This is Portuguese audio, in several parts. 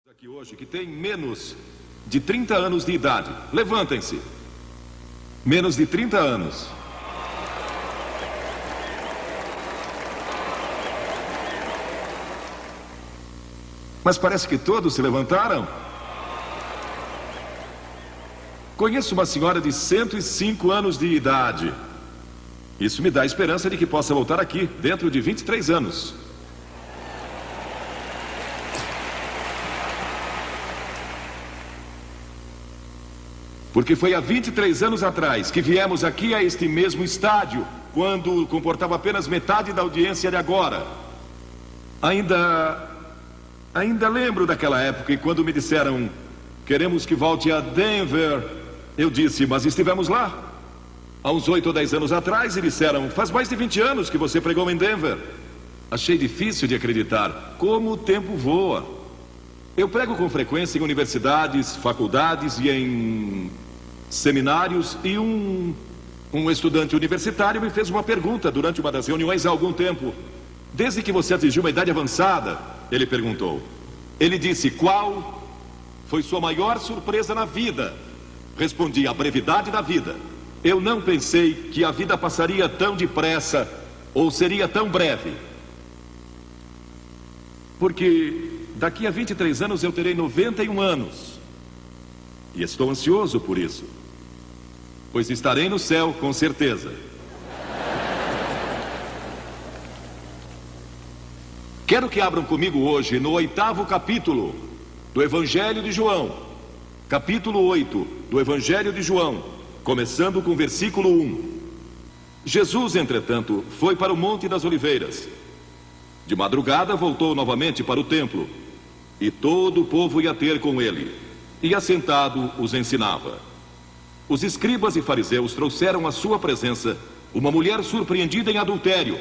Aqui hoje que tem menos de 30 anos de idade. Levantem-se. Menos de 30 anos. Mas parece que todos se levantaram. Conheço uma senhora de 105 anos de idade. Isso me dá a esperança de que possa voltar aqui dentro de 23 anos. Porque foi há 23 anos atrás que viemos aqui a este mesmo estádio, quando comportava apenas metade da audiência de agora. Ainda lembro daquela época e quando me disseram: queremos que volte a Denver, eu disse: mas estivemos lá. Há uns 8 ou 10 anos atrás e disseram: faz mais de 20 anos que você pregou em Denver. Achei difícil de acreditar como o tempo voa. Eu prego com frequência em universidades, faculdades e em seminários, e um estudante universitário me fez uma pergunta durante uma das reuniões há algum tempo. Desde que você atingiu uma idade avançada, ele perguntou. Ele disse: qual foi sua maior surpresa na vida? Respondi: a brevidade da vida. Eu não pensei que a vida passaria tão depressa ou seria tão breve. Porque daqui a 23 anos eu terei 91 anos. E estou ansioso por isso. Pois estarei no céu, com certeza. Quero que abram comigo hoje no 8º capítulo do Evangelho de João. Capítulo 8 do Evangelho de João, começando com o versículo 1. Jesus, entretanto, foi para o Monte das Oliveiras. De madrugada voltou novamente para o templo. E todo o povo ia ter com ele, e assentado os ensinava. Os escribas e fariseus trouxeram à sua presença uma mulher surpreendida em adultério,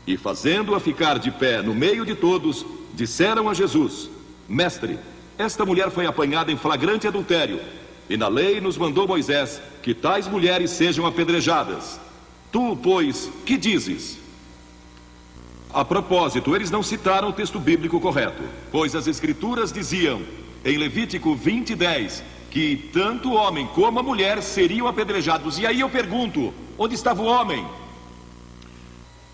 e fazendo-a ficar de pé no meio de todos, disseram a Jesus: Mestre, esta mulher foi apanhada em flagrante adultério, e na lei nos mandou Moisés que tais mulheres sejam apedrejadas. Tu, pois, que dizes? A propósito, eles não citaram o texto bíblico correto, pois as escrituras diziam, em Levítico 20:10, que tanto o homem como a mulher seriam apedrejados. E aí eu pergunto, onde estava o homem?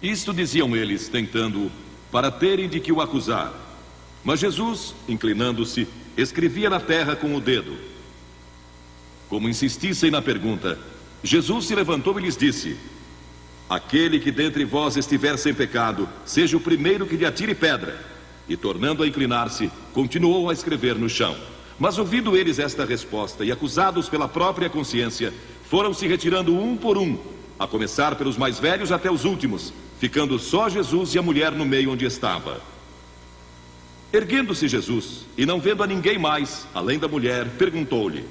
Isto diziam eles, tentando, para terem de que o acusar. Mas Jesus, inclinando-se, escrevia na terra com o dedo. Como insistissem na pergunta, Jesus se levantou e lhes disse: aquele que dentre vós estiver sem pecado, seja o primeiro que lhe atire pedra. E tornando a inclinar-se, continuou a escrever no chão. Mas ouvindo eles esta resposta e acusados pela própria consciência, foram se retirando um por um, a começar pelos mais velhos até os últimos, ficando só Jesus e a mulher no meio onde estava. Erguendo-se Jesus, e não vendo a ninguém mais, além da mulher, perguntou-lhe: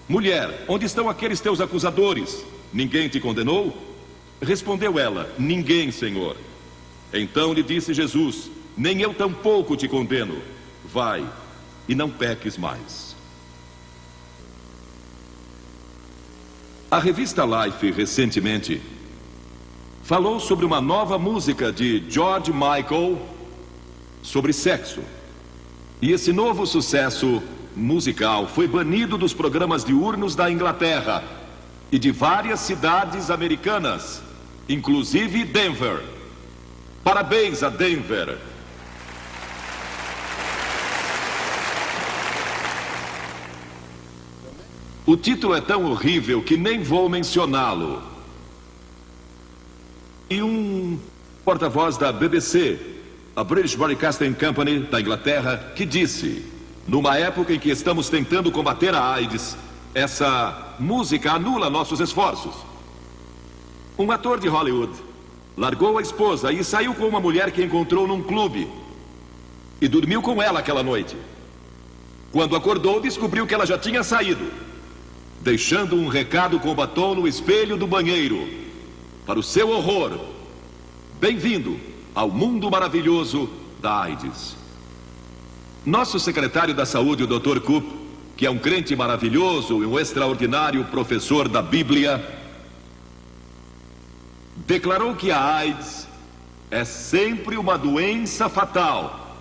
mulher, onde estão aqueles teus acusadores? Ninguém te condenou? Respondeu ela: ninguém, Senhor. Então lhe disse Jesus: nem eu tampouco te condeno. Vai, e não peques mais. A revista Life, recentemente, falou sobre uma nova música de George Michael sobre sexo. E esse novo sucesso musical foi banido dos programas diurnos da Inglaterra e de várias cidades americanas, inclusive Denver. Parabéns a Denver. O título é tão horrível que nem vou mencioná-lo. E um porta-voz da BBC, a British Broadcasting Company da Inglaterra, que disse: numa época em que estamos tentando combater a AIDS, essa música anula nossos esforços. Um ator de Hollywood largou a esposa e saiu com uma mulher que encontrou num clube e dormiu com ela aquela noite. Quando acordou, descobriu que ela já tinha saído, deixando um recado com batom no espelho do banheiro. Para o seu horror, bem-vindo ao mundo maravilhoso da AIDS. Nosso secretário da saúde, o Dr. Coop, que é um crente maravilhoso e um extraordinário professor da Bíblia, declarou que a AIDS é sempre uma doença fatal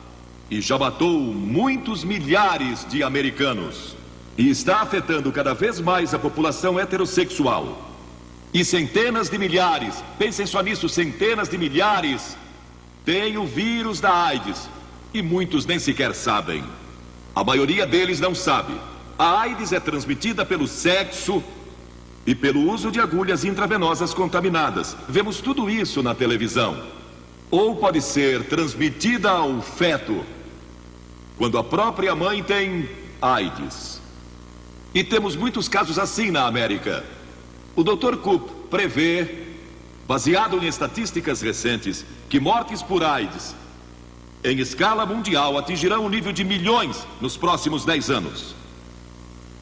e já matou muitos milhares de americanos. E está afetando cada vez mais a população heterossexual. E centenas de milhares, pensem só nisso, centenas de milhares, têm o vírus da AIDS. E muitos nem sequer sabem. A maioria deles não sabe. A AIDS é transmitida pelo sexo e pelo uso de agulhas intravenosas contaminadas. Vemos tudo isso na televisão. Ou pode ser transmitida ao feto, quando a própria mãe tem AIDS. E temos muitos casos assim na América. O Dr. Koop prevê, baseado em estatísticas recentes, que mortes por AIDS, em escala mundial, atingirão um nível de milhões nos próximos 10 anos.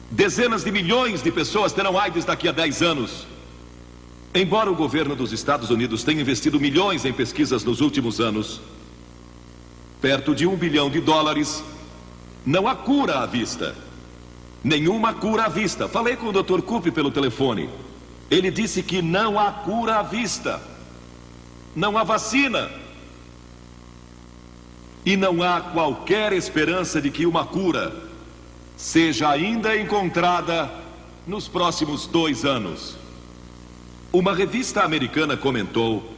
Dezenas de milhões de pessoas terão AIDS daqui a 10 anos. Embora o governo dos Estados Unidos tenha investido milhões em pesquisas nos últimos anos, perto de $1 bilhão, não há cura à vista. Nenhuma cura à vista. Falei com o Dr. Koop pelo telefone. Ele disse que não há cura à vista. Não há vacina. E não há qualquer esperança de que uma cura seja ainda encontrada nos próximos 2 anos. Uma revista americana comentou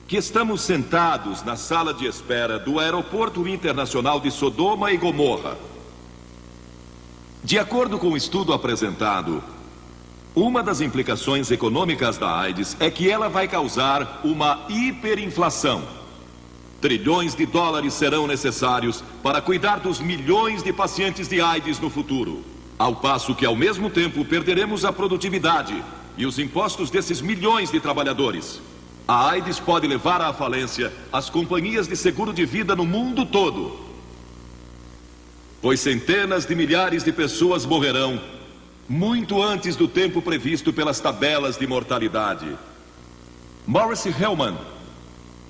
que estamos sentados na sala de espera do Aeroporto Internacional de Sodoma e Gomorra. De acordo com o estudo apresentado, uma das implicações econômicas da AIDS é que ela vai causar uma hiperinflação. Trilhões de dólares serão necessários para cuidar dos milhões de pacientes de AIDS no futuro. Ao passo que, ao mesmo tempo, perderemos a produtividade e os impostos desses milhões de trabalhadores. A AIDS pode levar à falência as companhias de seguro de vida no mundo todo, pois centenas de milhares de pessoas morrerão muito antes do tempo previsto pelas tabelas de mortalidade. Maurice Hellman,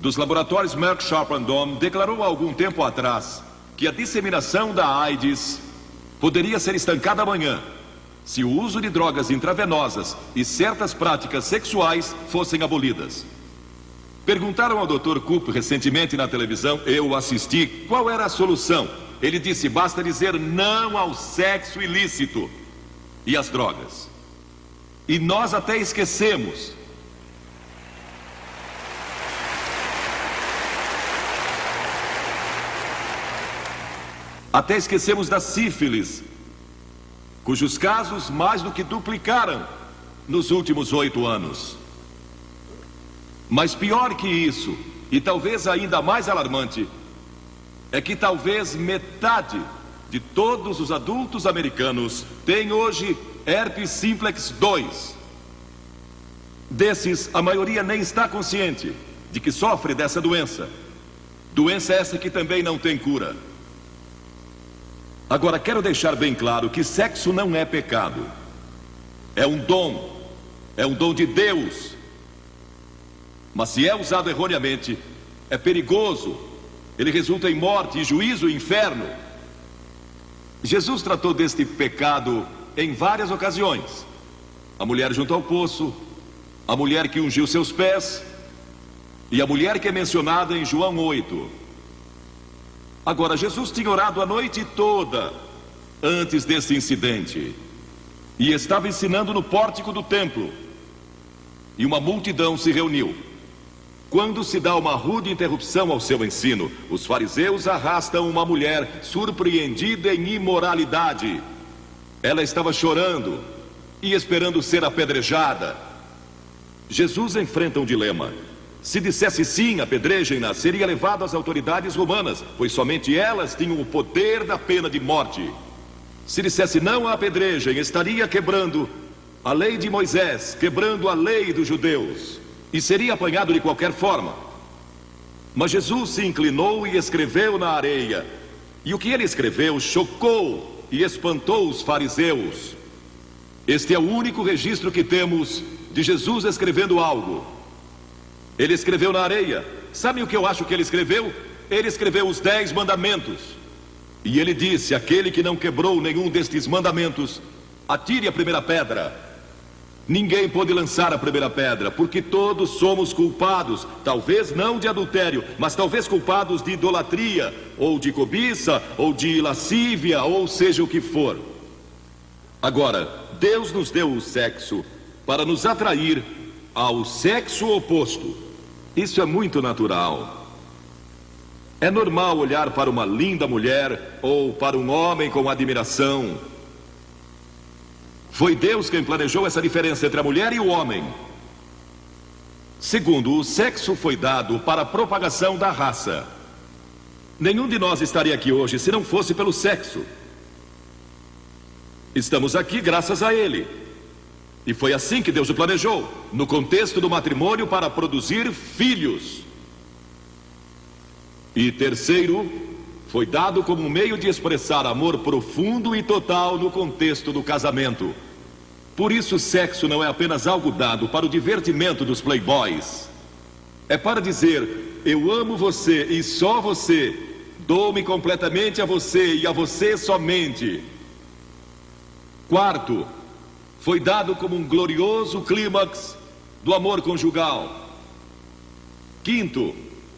dos laboratórios Merck Sharp & Dohme, declarou há algum tempo atrás que a disseminação da AIDS poderia ser estancada amanhã se o uso de drogas intravenosas e certas práticas sexuais fossem abolidas. Perguntaram ao Dr. Koop recentemente na televisão, eu assisti, qual era a solução. Ele disse, basta dizer não ao sexo ilícito e às drogas. E nós até esquecemos. Até esquecemos da sífilis, cujos casos mais do que duplicaram nos últimos 8 anos. Mas pior que isso, e talvez ainda mais alarmante, é que talvez metade de todos os adultos americanos tem hoje herpes simplex 2. Desses, a maioria nem está consciente de que sofre dessa doença. Doença essa que também não tem cura. Agora, quero deixar bem claro que sexo não é pecado. É um dom de Deus. Mas se é usado erroneamente, é perigoso. Ele resulta em morte, juízo e inferno. Jesus tratou deste pecado em várias ocasiões. A mulher junto ao poço, a mulher que ungiu seus pés e a mulher que é mencionada em João 8. Agora, Jesus tinha orado a noite toda antes desse incidente e estava ensinando no pórtico do templo. E uma multidão se reuniu. Quando se dá uma rude interrupção ao seu ensino, os fariseus arrastam uma mulher surpreendida em imoralidade. Ela estava chorando e esperando ser apedrejada. Jesus enfrenta um dilema. Se dissesse sim, apedrejem-na, seria levado às autoridades romanas, pois somente elas tinham o poder da pena de morte. Se dissesse não a apedrejem, estaria quebrando a lei de Moisés, quebrando a lei dos judeus, e seria apanhado de qualquer forma. Mas Jesus se inclinou e escreveu na areia, e o que ele escreveu chocou e espantou os fariseus. Este é o único registro que temos de Jesus escrevendo algo. Ele escreveu na areia. Sabe o que eu acho que ele escreveu? Ele escreveu os 10 mandamentos. E ele disse, aquele que não quebrou nenhum destes mandamentos, atire a primeira pedra. Ninguém pôde lançar a primeira pedra, porque todos somos culpados, talvez não de adultério, mas talvez culpados de idolatria, ou de cobiça, ou de lascívia, ou seja o que for. Agora, Deus nos deu o sexo para nos atrair ao sexo oposto. Isso é muito natural. É normal olhar para uma linda mulher ou para um homem com admiração. Foi Deus quem planejou essa diferença entre a mulher e o homem. Segundo, o sexo foi dado para a propagação da raça. Nenhum de nós estaria aqui hoje se não fosse pelo sexo. Estamos aqui graças a ele. E foi assim que Deus o planejou, no contexto do matrimônio, para produzir filhos. E terceiro, foi dado como um meio de expressar amor profundo e total no contexto do casamento. Por isso o sexo não é apenas algo dado para o divertimento dos playboys. É para dizer, eu amo você e só você, dou-me completamente a você e a você somente. Quarto, foi dado como um glorioso clímax do amor conjugal. Quinto,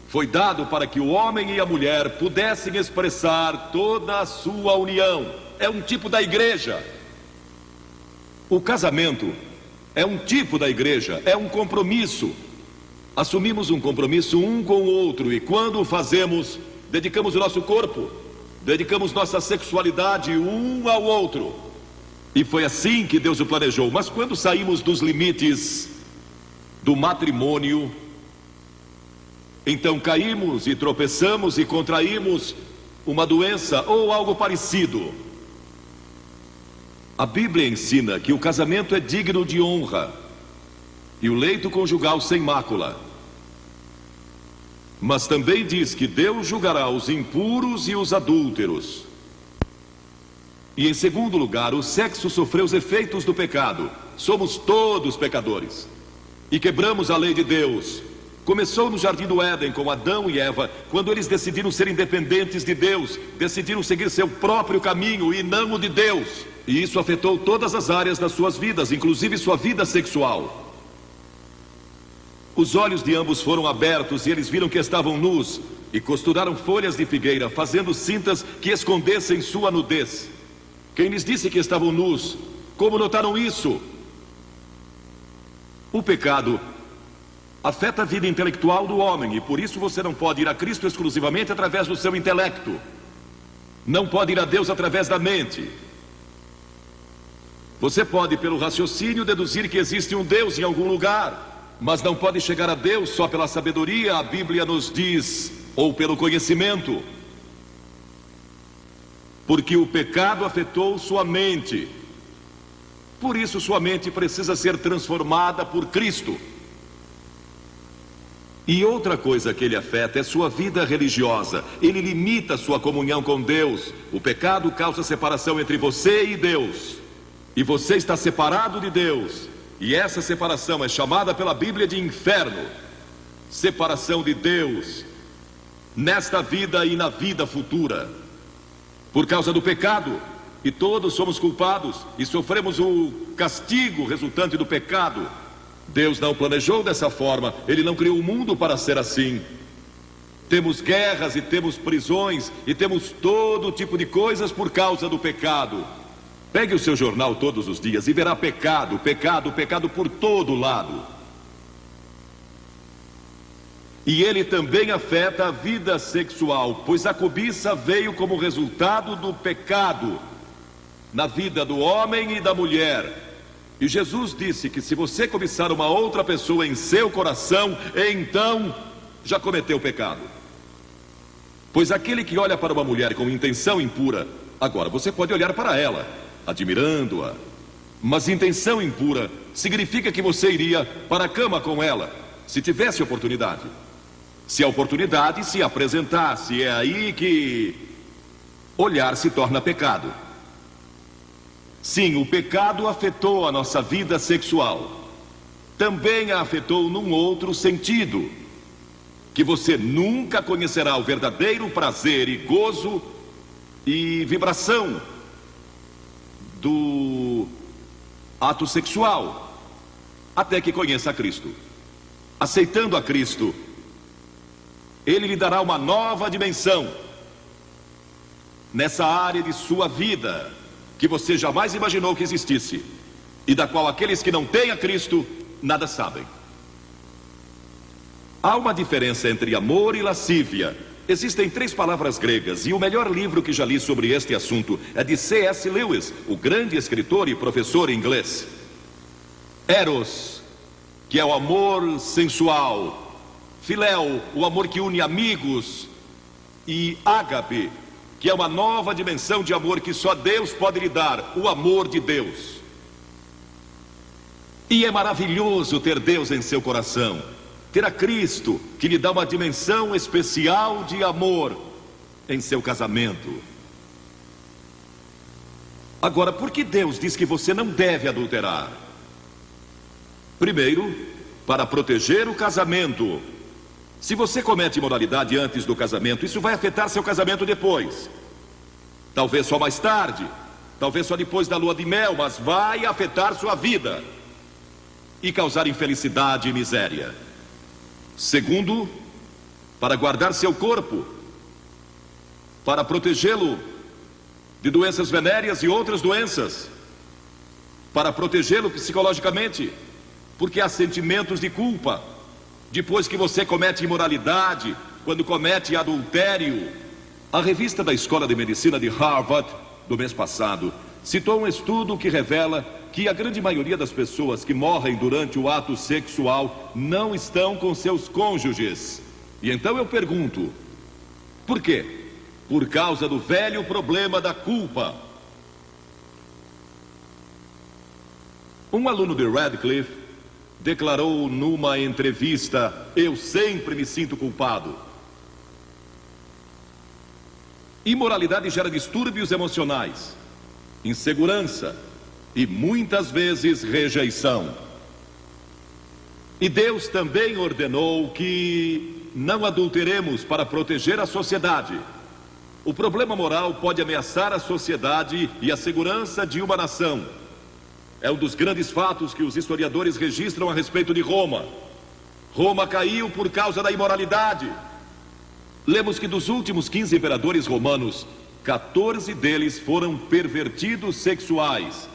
foi dado para que o homem e a mulher pudessem expressar toda a sua união. É um tipo da igreja. O casamento é um tipo da igreja, é um compromisso. Assumimos um compromisso um com o outro e quando o fazemos, dedicamos o nosso corpo, dedicamos nossa sexualidade um ao outro. E foi assim que Deus o planejou. Mas quando saímos dos limites do matrimônio, então caímos e tropeçamos e contraímos uma doença ou algo parecido. A Bíblia ensina que o casamento é digno de honra e o leito conjugal sem mácula. Mas também diz que Deus julgará os impuros e os adúlteros. E em segundo lugar, o sexo sofreu os efeitos do pecado. Somos todos pecadores e quebramos a lei de Deus. Começou no Jardim do Éden com Adão e Eva, quando eles decidiram ser independentes de Deus, decidiram seguir seu próprio caminho e não o de Deus. E isso afetou todas as áreas das suas vidas, inclusive sua vida sexual. Os olhos de ambos foram abertos e eles viram que estavam nus e costuraram folhas de figueira, fazendo cintas que escondessem sua nudez. Quem lhes disse que estavam nus? Como notaram isso? O pecado afeta a vida intelectual do homem e por isso você não pode ir a Cristo exclusivamente através do seu intelecto. Não pode ir a Deus através da mente. Você pode, pelo raciocínio, deduzir que existe um Deus em algum lugar, mas não pode chegar a Deus só pela sabedoria, a Bíblia nos diz, ou pelo conhecimento. Porque o pecado afetou sua mente. Por isso sua mente precisa ser transformada por Cristo. E outra coisa que ele afeta é sua vida religiosa. Ele limita sua comunhão com Deus. O pecado causa separação entre você e Deus. E você está separado de Deus. E essa separação é chamada pela Bíblia de inferno. Separação de Deus nesta vida e na vida futura. Por causa do pecado. E todos somos culpados e sofremos o castigo resultante do pecado. Deus não planejou dessa forma. Ele não criou o mundo para ser assim. Temos guerras e temos prisões e temos todo tipo de coisas por causa do pecado. Pegue o seu jornal todos os dias e verá pecado, pecado, pecado por todo lado. E ele também afeta a vida sexual, pois a cobiça veio como resultado do pecado na vida do homem e da mulher. E Jesus disse que se você cobiçar uma outra pessoa em seu coração, então já cometeu pecado. Pois aquele que olha para uma mulher com intenção impura, agora você pode olhar para ela, admirando-a, mas intenção impura significa que você iria para a cama com ela, se tivesse oportunidade. Se a oportunidade se apresentasse, é aí que olhar se torna pecado. Sim, o pecado afetou a nossa vida sexual. Também a afetou num outro sentido, que você nunca conhecerá o verdadeiro prazer e gozo e vibração do ato sexual. até que conheça a Cristo. Aceitando a Cristo, Ele lhe dará uma nova dimensão nessa área de sua vida que você jamais imaginou que existisse e da qual aqueles que não têm a Cristo nada sabem. Há uma diferença entre amor e lascívia. Existem 3 palavras gregas e o melhor livro que já li sobre este assunto é de C.S. Lewis, o grande escritor e professor inglês. Eros, que é o amor sensual. Filéu, o amor que une amigos. E ágape, que é uma nova dimensão de amor que só Deus pode lhe dar, o amor de Deus. E é maravilhoso ter Deus em seu coração, ter a Cristo, que lhe dá uma dimensão especial de amor em seu casamento. Agora, por que Deus diz que você não deve adulterar? Primeiro, para proteger o casamento. Se você comete imoralidade antes do casamento, isso vai afetar seu casamento depois. Talvez só mais tarde, talvez só depois da lua de mel, mas vai afetar sua vida e causar infelicidade e miséria. Segundo, para guardar seu corpo, para protegê-lo de doenças venéreas e outras doenças, para protegê-lo psicologicamente, porque há sentimentos de culpa depois que você comete imoralidade, quando comete adultério. A revista da Escola de Medicina de Harvard, do mês passado, citou um estudo que revela que a grande maioria das pessoas que morrem durante o ato sexual não estão com seus cônjuges. E então eu pergunto, por quê? Por causa do velho problema da culpa. Um aluno de Radcliffe declarou numa entrevista: eu sempre me sinto culpado. Imoralidade gera distúrbios emocionais, insegurança e muitas vezes rejeição. E Deus também ordenou que não adulteremos para proteger a sociedade. O problema moral pode ameaçar a sociedade e a segurança de uma nação. É um dos grandes fatos que os historiadores registram a respeito de Roma. Roma caiu por causa da imoralidade. Lemos que dos últimos 15 imperadores romanos, 14 deles foram pervertidos sexuais.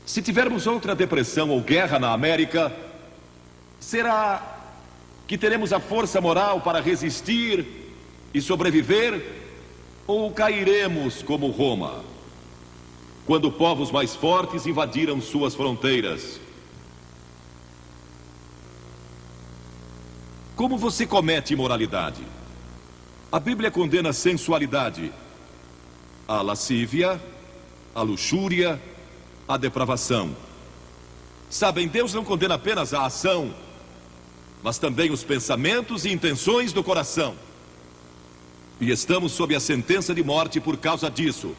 Se tivermos outra depressão ou guerra na América, será que teremos a força moral para resistir e sobreviver? Ou cairemos como Roma, quando povos mais fortes invadiram suas fronteiras? Como você comete imoralidade? A Bíblia condena a sensualidade, a lascívia, a luxúria, a depravação. Sabem, Deus não condena apenas a ação, mas também os pensamentos e intenções do coração. E estamos sob a sentença de morte por causa disso.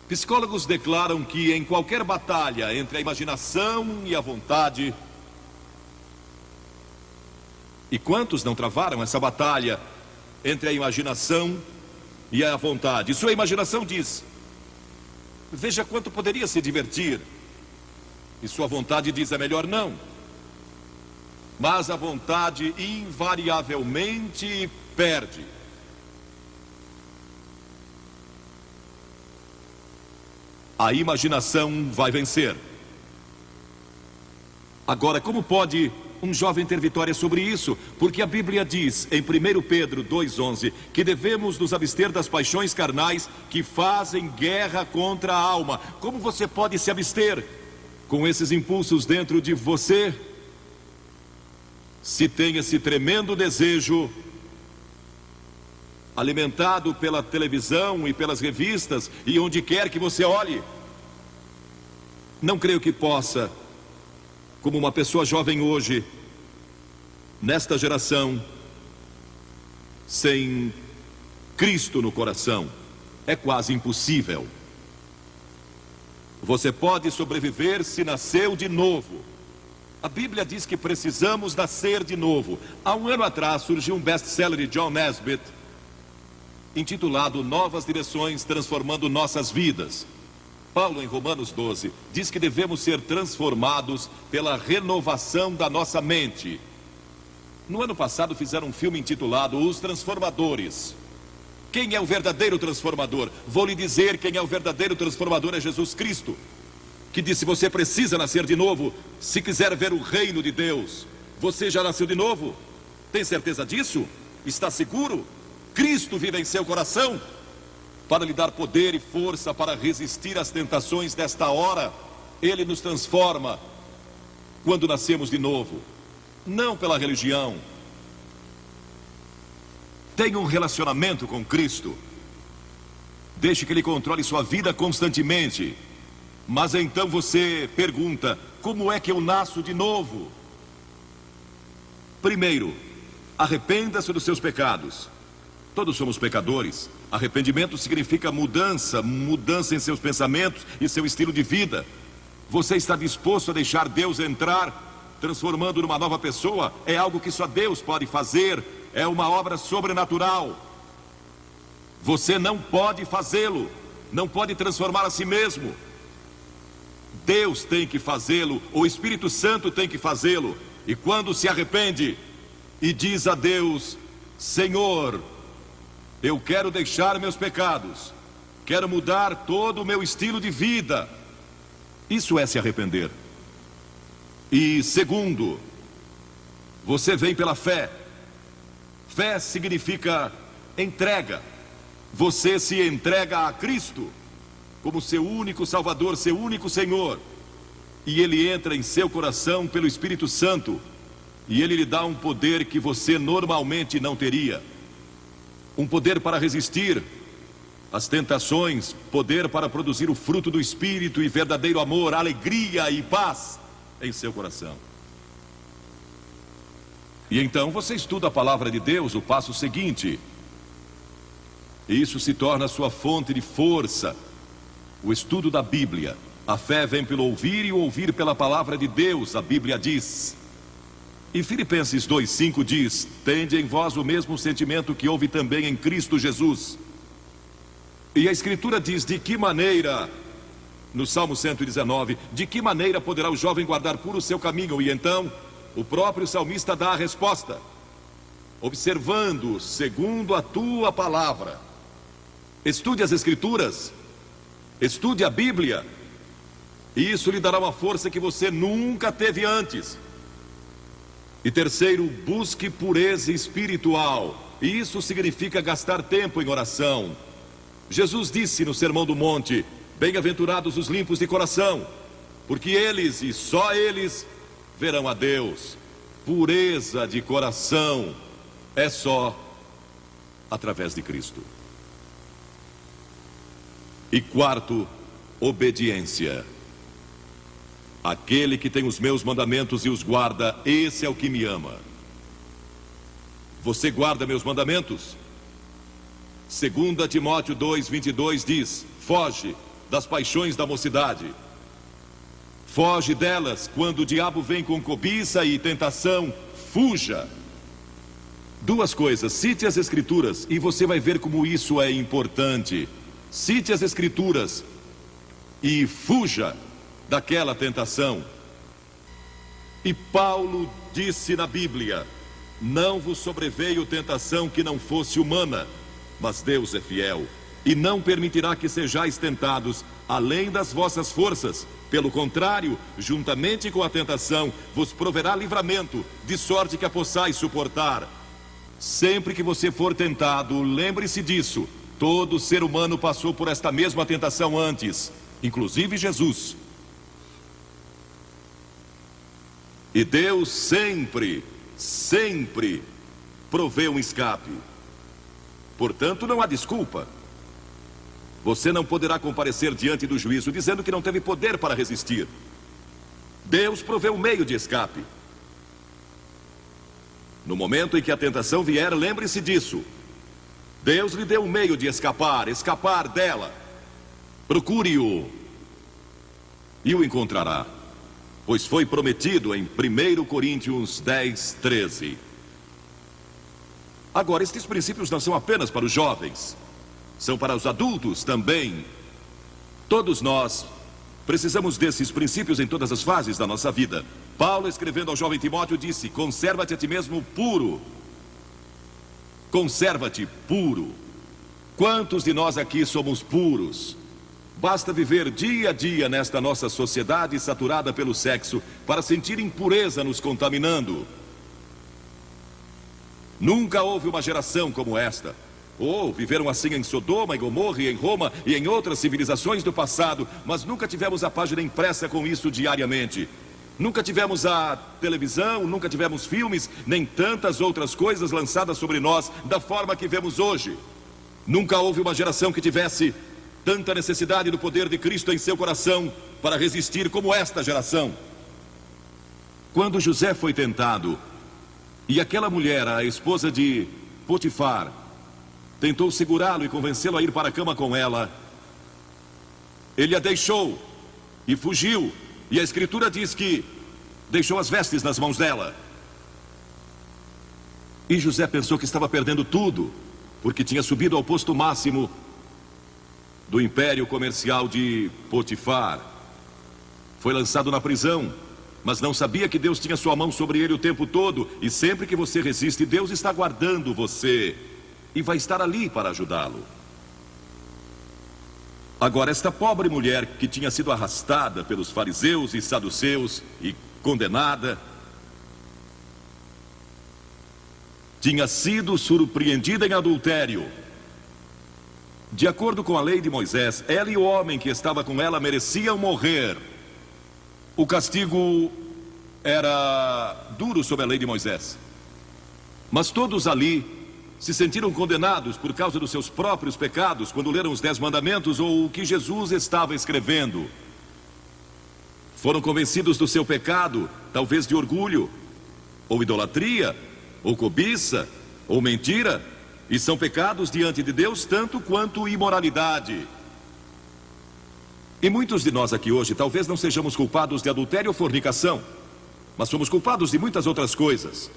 Psicólogos declaram que em qualquer batalha entre a imaginação e a vontade... E quantos não travaram essa batalha entre a imaginação e a vontade? Sua imaginação diz: veja quanto poderia se divertir. E sua vontade diz: é melhor não. Mas a vontade invariavelmente perde. A imaginação vai vencer. Agora, como pode um jovem ter vitória sobre isso? Porque a Bíblia diz em 1 Pedro 2,11 que devemos nos abster das paixões carnais que fazem guerra contra a alma. Como você pode se abster com esses impulsos dentro de você, se tem esse tremendo desejo alimentado pela televisão e pelas revistas e onde quer que você olhe? Não creio que possa, como uma pessoa jovem hoje, nesta geração, sem Cristo no coração. É quase impossível. Você pode sobreviver se nasceu de novo. A Bíblia diz que precisamos nascer de novo. Há um ano atrás surgiu um best-seller de John Nesbitt, intitulado Novas Direções Transformando Nossas Vidas. Paulo, em Romanos 12, diz que devemos ser transformados pela renovação da nossa mente. No ano passado fizeram um filme intitulado Os Transformadores. Quem é o verdadeiro transformador? Vou lhe dizer quem é o verdadeiro transformador: é Jesus Cristo, que disse: você precisa nascer de novo se quiser ver o reino de Deus. Você já nasceu de novo? Tem certeza disso? Está seguro? Cristo vive em seu coração para lhe dar poder e força para resistir às tentações desta hora. Ele nos transforma quando nascemos de novo, não pela religião. Tenha um relacionamento com Cristo. Deixe que Ele controle sua vida constantemente. Mas então você pergunta: como é que eu nasço de novo? Primeiro, arrependa-se dos seus pecados. Todos somos pecadores. Arrependimento significa mudança em seus pensamentos e seu estilo de vida. Você está disposto a deixar Deus entrar, transformando numa nova pessoa? É algo que só Deus pode fazer. É uma obra sobrenatural. Você não pode fazê-lo. Não pode transformar a si mesmo. Deus tem que fazê-lo. O Espírito Santo tem que fazê-lo. E quando se arrepende e diz a Deus: Senhor, eu quero deixar meus pecados, quero mudar todo o meu estilo de vida. Isso é se arrepender. E segundo, você vem pela fé. Fé significa entrega. Você se entrega a Cristo como seu único Salvador, seu único Senhor. E Ele entra em seu coração pelo Espírito Santo. E Ele lhe dá um poder que você normalmente não teria. Um poder para resistir às tentações, poder para produzir o fruto do Espírito e verdadeiro amor, alegria e paz em seu coração. E então você estuda a palavra de Deus, o passo seguinte. E isso se torna a sua fonte de força. O estudo da Bíblia. A fé vem pelo ouvir e o ouvir pela palavra de Deus, a Bíblia diz. E Filipenses 2:5 diz: tende em vós o mesmo sentimento que houve também em Cristo Jesus. E a Escritura diz: de que maneira, no Salmo 119, de que maneira poderá o jovem guardar puro o seu caminho? E então, o próprio salmista dá a resposta: observando segundo a tua palavra. Estude as Escrituras, estude a Bíblia, e isso lhe dará uma força que você nunca teve antes. E terceiro, busque pureza espiritual. E isso significa gastar tempo em oração. Jesus disse no Sermão do Monte: bem-aventurados os limpos de coração, porque eles e só eles verão a Deus. Pureza de coração é só através de Cristo. E quarto, obediência. Aquele que tem os meus mandamentos e os guarda, esse é o que me ama. Você guarda meus mandamentos? 2 Timóteo 2:22 diz: foge das paixões da mocidade. Foge delas quando o diabo vem com cobiça e tentação. Fuja. Duas coisas: cite as Escrituras e você vai ver como isso é importante. Cite as Escrituras e fuja daquela tentação. E Paulo disse na Bíblia: não vos sobreveio tentação que não fosse humana, mas Deus é fiel e não permitirá que sejais tentados além das vossas forças. Pelo contrário, juntamente com a tentação, vos proverá livramento, de sorte que a possais suportar. Sempre que você for tentado, lembre-se disso: todo ser humano passou por esta mesma tentação antes, inclusive Jesus. E Deus sempre provê um escape. Portanto, não há desculpa. Você não poderá comparecer diante do juízo dizendo que não teve poder para resistir. Deus provê um meio de escape. No momento em que a tentação vier, lembre-se disso. Deus lhe deu um meio de escapar dela. Procure-o e o encontrará, pois foi prometido em 1 Coríntios 10:13. Agora, estes princípios não são apenas para os jovens, são para os adultos também. Todos nós precisamos desses princípios em todas as fases da nossa vida. Paulo, escrevendo ao jovem Timóteo, disse: conserva-te a ti mesmo puro. Conserva-te puro. Quantos de nós aqui somos puros? Basta viver dia a dia nesta nossa sociedade saturada pelo sexo para sentir impureza nos contaminando. Nunca houve uma geração como esta. Viveram assim em Sodoma, em Gomorra, e em Roma e em outras civilizações do passado, mas nunca tivemos a página impressa com isso diariamente. Nunca tivemos a televisão, nunca tivemos filmes, nem tantas outras coisas lançadas sobre nós da forma que vemos hoje. Nunca houve uma geração que tivesse tanta necessidade do poder de Cristo em seu coração para resistir como esta geração. Quando José foi tentado, e aquela mulher, a esposa de Potifar, tentou segurá-lo e convencê-lo a ir para a cama com ela, ele a deixou e fugiu. E a Escritura diz que deixou as vestes nas mãos dela. E José pensou que estava perdendo tudo, porque tinha subido ao posto máximo do império comercial de Potifar. Foi lançado na prisão, mas não sabia que Deus tinha sua mão sobre ele o tempo todo. E sempre que você resiste, Deus está guardando você e vai estar ali para ajudá-lo. Agora, esta pobre mulher que tinha sido arrastada pelos fariseus e saduceus e condenada, tinha sido surpreendida em adultério. De acordo com a lei de Moisés, ela e o homem que estava com ela mereciam morrer. O castigo era duro sob a lei de Moisés. Mas todos ali se sentiram condenados por causa dos seus próprios pecados quando leram os 10 mandamentos ou o que Jesus estava escrevendo. Foram convencidos do seu pecado, talvez de orgulho, ou idolatria, ou cobiça, ou mentira, e são pecados diante de Deus tanto quanto imoralidade. E muitos de nós aqui hoje talvez não sejamos culpados de adultério ou fornicação, mas somos culpados de muitas outras coisas.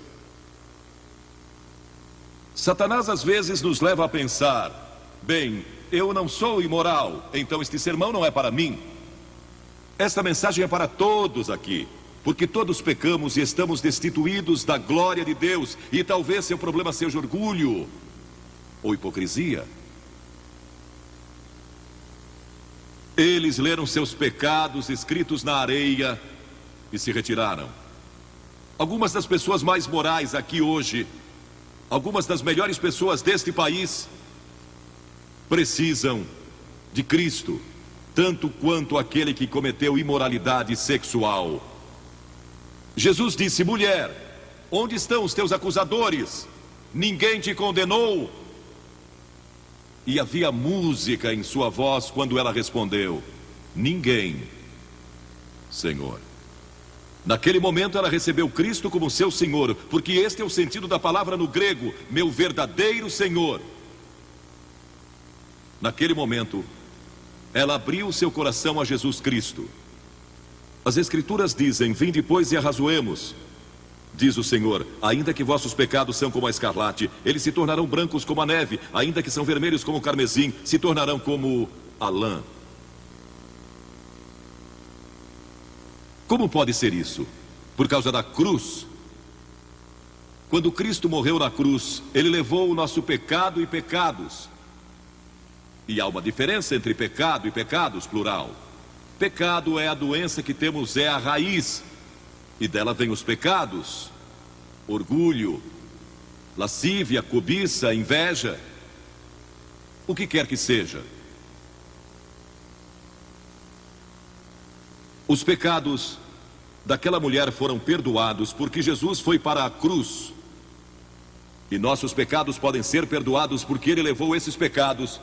Satanás às vezes nos leva a pensar: bem, eu não sou imoral, então este sermão não é para mim. Esta mensagem é para todos aqui, porque todos pecamos e estamos destituídos da glória de Deus. E talvez seu problema seja orgulho ou hipocrisia. Eles leram seus pecados escritos na areia e se retiraram. Algumas das pessoas mais morais aqui hoje, algumas das melhores pessoas deste país, precisam de Cristo, tanto quanto aquele que cometeu imoralidade sexual. Jesus disse: mulher, onde estão os teus acusadores? Ninguém te condenou? E havia música em sua voz quando ela respondeu: ninguém, Senhor. Naquele momento ela recebeu Cristo como seu Senhor, porque este é o sentido da palavra no grego, meu verdadeiro Senhor. Naquele momento, ela abriu seu coração a Jesus Cristo. As Escrituras dizem: vinde, pois, e arrazoemos. Diz o Senhor: ainda que vossos pecados são como a escarlate, eles se tornarão brancos como a neve. Ainda que são vermelhos como o carmesim, se tornarão como a lã. Como pode ser isso? Por causa da cruz. Quando Cristo morreu na cruz, Ele levou o nosso pecado e pecados. E há uma diferença entre pecado e pecados, plural. Pecado é a doença que temos, é a raiz. E dela vem os pecados: orgulho, lascívia, cobiça, inveja, o que quer que seja. Os pecados daquela mulher foram perdoados porque Jesus foi para a cruz. E nossos pecados podem ser perdoados porque Ele levou esses pecados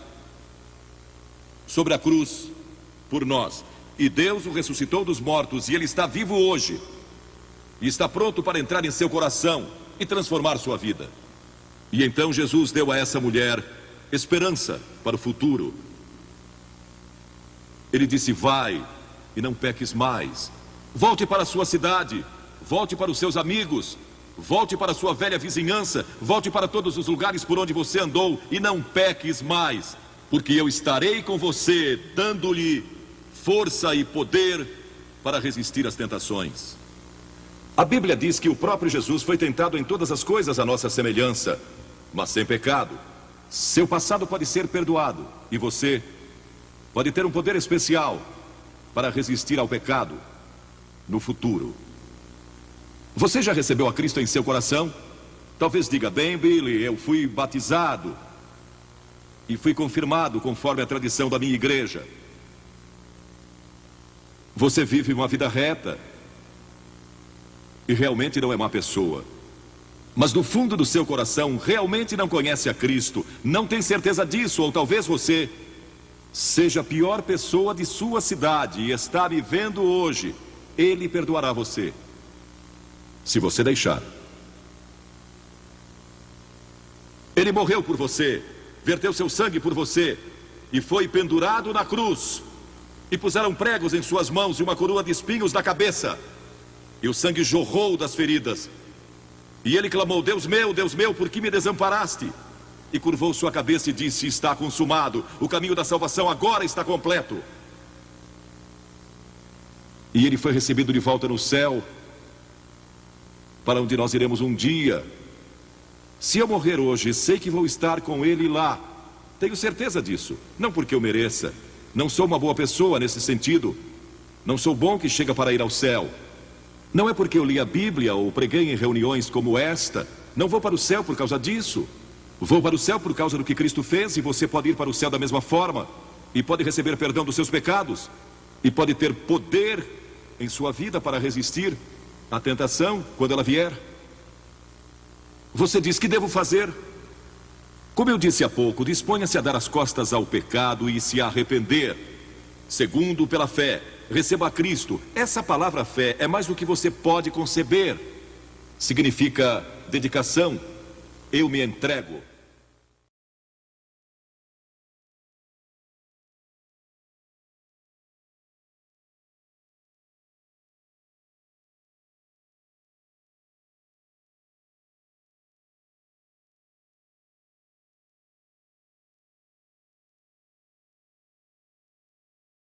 sobre a cruz por nós. E Deus o ressuscitou dos mortos e Ele está vivo hoje. E está pronto para entrar em seu coração e transformar sua vida. E então Jesus deu a essa mulher esperança para o futuro. Ele disse: vai e não peques mais. Volte para a sua cidade, volte para os seus amigos, volte para a sua velha vizinhança, volte para todos os lugares por onde você andou e não peques mais, porque eu estarei com você, dando-lhe força e poder para resistir às tentações. A Bíblia diz que o próprio Jesus foi tentado em todas as coisas à nossa semelhança, mas sem pecado. Seu passado pode ser perdoado e você pode ter um poder especial para resistir ao pecado no futuro. Você já recebeu a Cristo em seu coração? Talvez diga: bem, Billy, eu fui batizado e fui confirmado conforme a tradição da minha igreja. Você vive uma vida reta e realmente não é má pessoa, mas no fundo do seu coração realmente não conhece a Cristo, não tem certeza disso, ou talvez você seja a pior pessoa de sua cidade e está me vendo hoje. Ele perdoará você, se você deixar. Ele morreu por você, verteu seu sangue por você e foi pendurado na cruz. E puseram pregos em suas mãos e uma coroa de espinhos na cabeça. E o sangue jorrou das feridas. E ele clamou: Deus meu, por que me desamparaste? E curvou sua cabeça e disse: está consumado. O caminho da salvação agora está completo. E ele foi recebido de volta no céu, para onde nós iremos um dia. Se eu morrer hoje, sei que vou estar com ele lá. Tenho certeza disso. Não porque eu mereça. Não sou uma boa pessoa nesse sentido. Não sou bom que chega para ir ao céu. Não é porque eu li a Bíblia ou preguei em reuniões como esta. Não vou para o céu por causa disso. Vou para o céu por causa do que Cristo fez, e você pode ir para o céu da mesma forma. E pode receber perdão dos seus pecados. E pode ter poder em sua vida para resistir à tentação quando ela vier. Você diz: que devo fazer? Como eu disse há pouco, disponha-se a dar as costas ao pecado e se arrepender. Segundo, pela fé, receba a Cristo. Essa palavra fé é mais do que você pode conceber. Significa dedicação. Eu me entrego.